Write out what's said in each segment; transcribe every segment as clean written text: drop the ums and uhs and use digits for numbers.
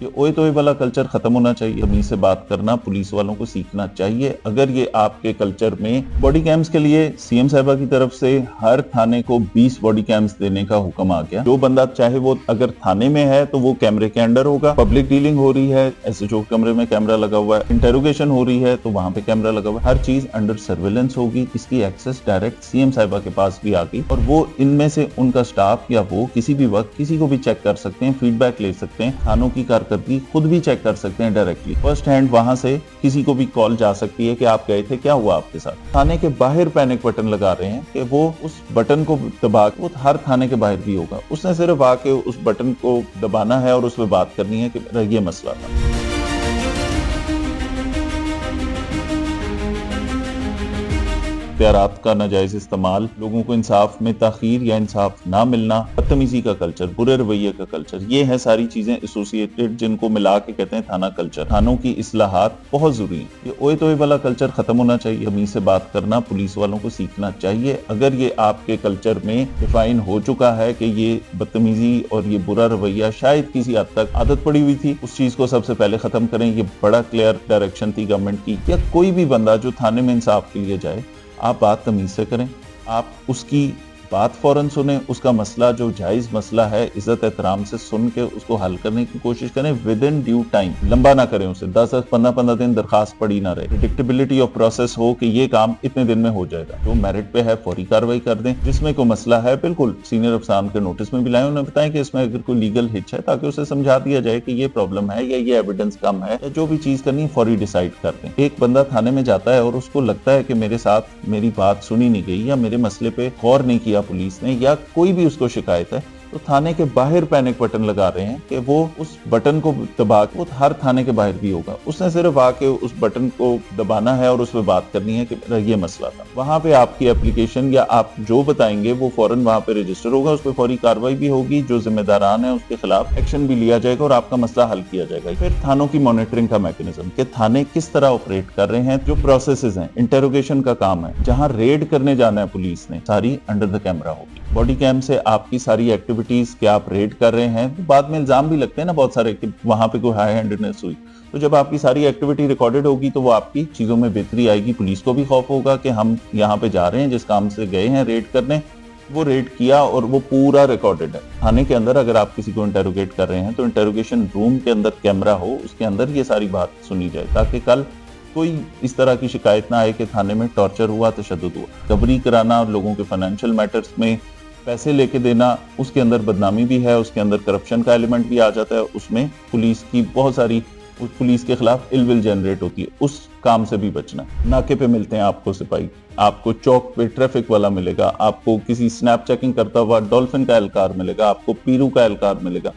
ये ओए तोए वाला कल्चर खत्म होना चाहिए। तमीज से बात करना पुलिस वालों को सीखना चाहिए। अगर ये आपके कल्चर में बॉडी कैम्स के लिए सीएम साहिबा की तरफ से हर थाने को 20 बॉडी कैम्स देने का हुक्म आ गया। जो बंदा चाहे वो अगर थाने में है तो वो कैमरे के अंडर होगा। पब्लिक डीलिंग हो रही है, एसएचओ कमरे में कैमरा लगा हुआ है, इंटेरोगेशन हो रही है तो वहां पे कैमरा लगा हुआ है। हर चीज अंडर सर्विलेंस होगी। इसकी एक्सेस डायरेक्ट सीएम साहिबा के पास भी आ गई और वो इनमें से उनका स्टाफ या वो किसी भी वक्त किसी को भी चेक कर सकते हैं, फीडबैक ले सकते हैं, थानों की कारकर्दगी खुद भी चेक कर सकते हैं डायरेक्टली। फर्स्ट हैंड वहां से किसी को भी कॉल जा सकती है कि आप गए थे, क्या हुआ आपके साथ। थाने के बाहर पैनिक बटन लगा रहे हैं कि वो उस बटन को दबा के वो हर थाने के बाहर भी होगा। उसने सिर्फ आके उस बटन को दबाना है और उस पर बात करनी है कि मेरा ये मसला था। इख्तियारात का नाजायज इस्तेमाल, लोगों को इंसाफ में ताखीर या इंसाफ ना मिलना, बदतमीजी का कल्चर, बुरे रवैये का कल्चर, ये है सारी चीजें एसोसिएटेड जिनको मिला के कहते हैं थाना कल्चर। थानों की इस्लाहात बहुत जरूरी है। ये ओए तोए वाला कल्चर खत्म होना चाहिए। तमीज से बात करना पुलिस वालों को सीखना चाहिए। अगर ये आपके कल्चर में डिफाइन हो चुका है कि ये बदतमीजी और ये बुरा रवैया शायद किसी हद तक आदत पड़ी हुई थी, उस चीज को सबसे पहले खत्म करें। ये बड़ा क्लियर डायरेक्शन थी गवर्नमेंट की। या कोई भी बंदा जो थाने में इंसाफ के लिए जाए, आप बात तमीज से करें, आप उसकी बात फौरन सुने, उसका मसला जो जायज मसला है इज्जत एहतराम से सुन के उसको हल करने की कोशिश करें विद इन ड्यू टाइम। लंबा ना करें उसे, 10-10, 15-15 दिन दरखास्त पड़ी ना रहे। प्रेडिक्टेबिलिटी ऑफ प्रोसेस हो कि ये काम इतने दिन में हो जाएगा। जो मेरिट पे है फौरी कार्रवाई कर दें। जिसमें कोई मसला है बिल्कुल सीनियर अफसरान के नोटिस में भी लाएं, उन्हें बताएं कि इसमें अगर कोई लीगल हिच है ताकि उसे समझा दिया जाए कि ये प्रॉब्लम है या ये एविडेंस कम है या जो भी चीज करनी है फौरी डिसाइड कर दें। एक बंदा थाने में जाता है और उसको लगता है कि मेरे साथ मेरी बात सुनी नहीं गई या मेरे मसले पे गौर नहीं किया पुलिस ने या कोई भी उसको शिकायत है, तो थाने के बाहर पैनिक बटन लगा रहे हैं कि वो उस बटन को दबा के वो हर थाने के बाहर भी होगा। उसने सिर्फ आके उस बटन को दबाना है और उस पर बात करनी है कि मेरा ये मसला था। वहां पे आपकी एप्लीकेशन या आप जो बताएंगे वो फौरन वहां पे रजिस्टर होगा, उस पर फौरी कार्रवाई भी होगी। जो जिम्मेदारान है उसके खिलाफ एक्शन भी लिया जाएगा और आपका मसला हल किया जाएगा। फिर थानों की मॉनिटरिंग का मैकेनिज्म कि थाने किस तरह ऑपरेट कर रहे हैं, जो प्रोसेसेस हैं, इंटेरोगेशन का काम है, जहां रेड करने जाना है पुलिस ने, सारी अंडर द कैमरा होगी। बॉडी कैम से आपकी सारी एक्टिविटीज क्या आप रेड कर रहे हैं, तो बाद में इल्जाम भी लगते हैं ना बहुत सारे कि वहां पे कोई हाई हैंडेडनेस हुई। तो जब आपकी सारी एक्टिविटी रिकॉर्डेड होगी तो वो आपकी चीजों में बेहतरी आएगी। पुलिस को भी खौफ होगा कि हम यहाँ पे जा रहे हैं, जिस काम से गए हैं रेड करने, वो रेड किया और वो पूरा रिकॉर्डेड है। थाने के अंदर अगर आप किसी को इंटेरोगेट कर रहे हैं तो इंटेरोगेशन रूम के अंदर कैमरा हो, उसके अंदर ये सारी बात सुनी जाए ताकि कल कोई इस तरह की शिकायत ना आए कि थाने में टॉर्चर हुआ, तशद्दुद हुआ। रिकवरी कराना और लोगों के फाइनेंशियल मैटर्स में पैसे लेके देना, उसके अंदर बदनामी भी है, उसके अंदर करप्शन का एलिमेंट भी आ जाता है। उसमें पुलिस की बहुत सारी पुलिस के खिलाफ इलविल जनरेट होती है। उस काम से भी बचना। नाके पे मिलते हैं आपको सिपाही, आपको चौक पे ट्रैफिक वाला मिलेगा, आपको किसी स्नैप चेकिंग करता हुआ डॉल्फिन का एहलकार मिलेगा, आपको पीरू का एहलकार मिलेगा।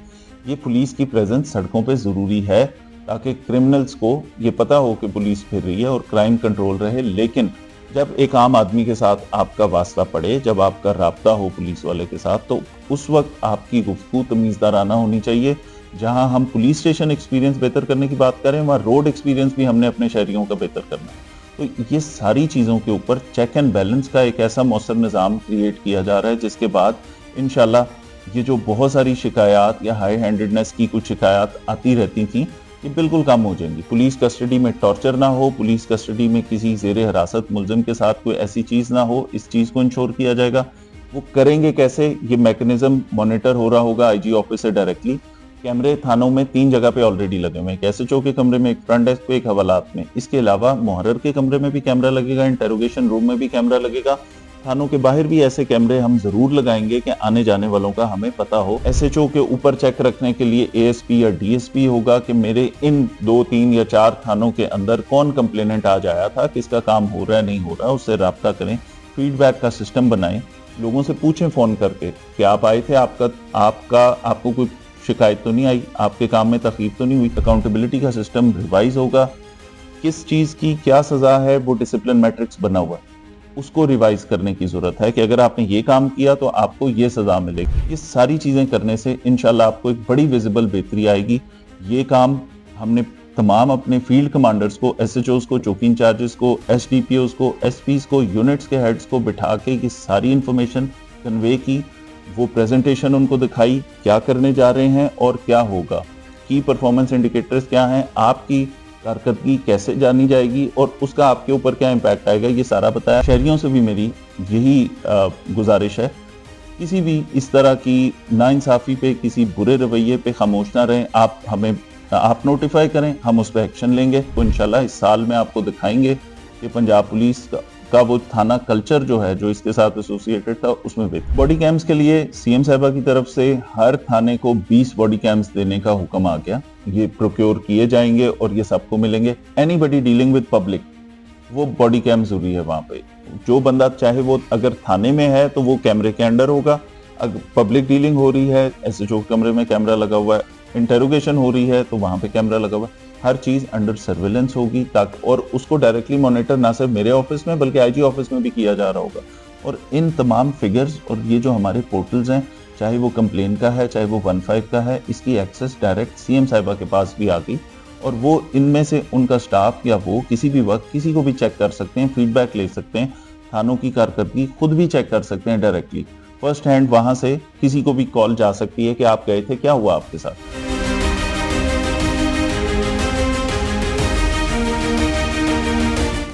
ये पुलिस की प्रेजेंस सड़कों पे जरूरी है ताकि क्रिमिनल्स को ये पता हो कि पुलिस फिर रही है और क्राइम कंट्रोल रहे। लेकिन जब एक आम आदमी के साथ आपका वास्ता पड़े, जब आपका राब्ता हो पुलिस वाले के साथ, तो उस वक्त आपकी गुफ्तगू तमीज़दाराना होनी चाहिए। जहां हम पुलिस स्टेशन एक्सपीरियंस बेहतर करने की बात करें, वहां रोड एक्सपीरियंस भी हमने अपने शहरियों का बेहतर करना है। तो ये सारी चीज़ों के ऊपर चेक एंड बैलेंस का एक ऐसा मौसर निज़ाम क्रिएट किया जा रहा है जिसके बाद इंशाल्लाह ये जो बहुत सारी शिकायत या हाई हैंडेडनेस की कुछ शिकायत आती रहती थी, ये बिल्कुल कम हो जाएंगी। पुलिस कस्टडी में टॉर्चर ना हो, पुलिस कस्टडी में किसी ज़ेरे हिरासत मुलजिम के साथ कोई ऐसी चीज़ ना हो, इस चीज़ को इंश्योर किया जाएगा। वो करेंगे कैसे, ये मैकेनिज्म मॉनिटर हो रहा होगा आईजी ऑफिस से डायरेक्टली। कैमरे थानों में 3 जगह पे ऑलरेडी लगे हुए हैं, एक एसएचओ के कमरे में, एक फ्रंट डेस्क पे, एक हवालात में। इसके अलावा मुहर्रर के कमरे में भी कैमरा लगेगा, इंटेरोगेशन रूम में भी कैमरा लगेगा। थानों के बाहर भी ऐसे कैमरे हम जरूर लगाएंगे कि आने जाने वालों का हमें पता हो। एसएचओ के ऊपर चेक रखने के लिए एएसपी या डीएसपी होगा कि मेरे इन 2, 3 या 4 थानों के अंदर कौन कंप्लेनेंट आज आया था, किसका काम हो रहा है नहीं हो रहा, उससे राब्ता करें। फीडबैक का सिस्टम बनाएं, लोगों से पूछें फोन करके कि आप आए थे, आपको कोई शिकायत तो नहीं आई, आपके काम में तखलीफ तो नहीं हुई। अकाउंटेबिलिटी का सिस्टम रिवाइज होगा, किस चीज की क्या सजा है वो डिसिप्लिन मैट्रिक्स बना हुआ है, उसको रिवाइज करने की जरूरत है कि अगर आपने ये काम किया तो आपको ये सजा मिलेगी। ये सारी चीजें करने से इंशाल्लाह आपको एक बड़ी विजिबल बेहतरी आएगी। ये काम हमने तमाम अपने फील्ड कमांडर्स को, एसएचओस को, चौकी इंचार्जेस को, एसडीपीओस को, एसपीस को, यूनिट्स के हेड्स को बिठा के ये सारी इंफॉर्मेशन कन्वे की, वो प्रेजेंटेशन उनको दिखाई क्या करने जा रहे हैं और क्या होगा, की परफॉर्मेंस इंडिकेटर्स क्या हैं, आपकी कारकर्दगी कैसे जानी जाएगी और उसका आपके ऊपर क्या इम्पैक्ट आएगा, ये सारा बताया। शहरियों से भी मेरी यही गुजारिश है, किसी भी इस तरह की नाइंसाफ़ी पे, किसी बुरे रवैये पे खामोश ना रहें। आप नोटिफाई करें, हम उस पर एक्शन लेंगे। तो इंशाल्लाह इस साल में आपको दिखाएंगे कि पंजाब पुलिस का वो थाना कल्चर जो है, जो इसके साथ एसोसिएटेड था, उसमें बेहतर। बॉडी कैम्स के लिए सीएम साहिबा की तरफ से हर थाने को 20 बॉडी कैम्स देने का हुक्म आ गया। ये प्रोक्योर किए जाएंगे और ये सबको मिलेंगे। एनीबडी डीलिंग विद पब्लिक, वो बॉडी कैम जरूरी है वहां पे। जो बंदा चाहे वो अगर थाने में है तो वो कैमरे के अंडर होगा, अगर पब्लिक डीलिंग हो रही है, एसएचओ कमरे में कैमरा लगा हुआ है, इंटेरोगेशन हो रही है तो वहां पे कैमरा लगा हुआ है, हर चीज अंडर सर्विलेंस होगी, ताकि और उसको डायरेक्टली मॉनिटर ना सिर्फ मेरे ऑफिस में बल्कि आईजी ऑफिस में भी किया जा रहा होगा। और इन तमाम फिगर्स और ये जो हमारे पोर्टल्स हैं, चाहे वो कंप्लेन का है, चाहे वो 15 का है, इसकी एक्सेस डायरेक्ट सीएम साहिबा के पास भी आ गई और वो इनमें से उनका स्टाफ या वो किसी भी वक्त किसी को भी चेक कर सकते हैं, फीडबैक ले सकते हैं, थानों की कारकर्दगी खुद भी चेक कर सकते हैं डायरेक्टली। फर्स्ट हैंड वहां से किसी को भी कॉल जा सकती है कि आप गए थे, क्या हुआ आपके साथ।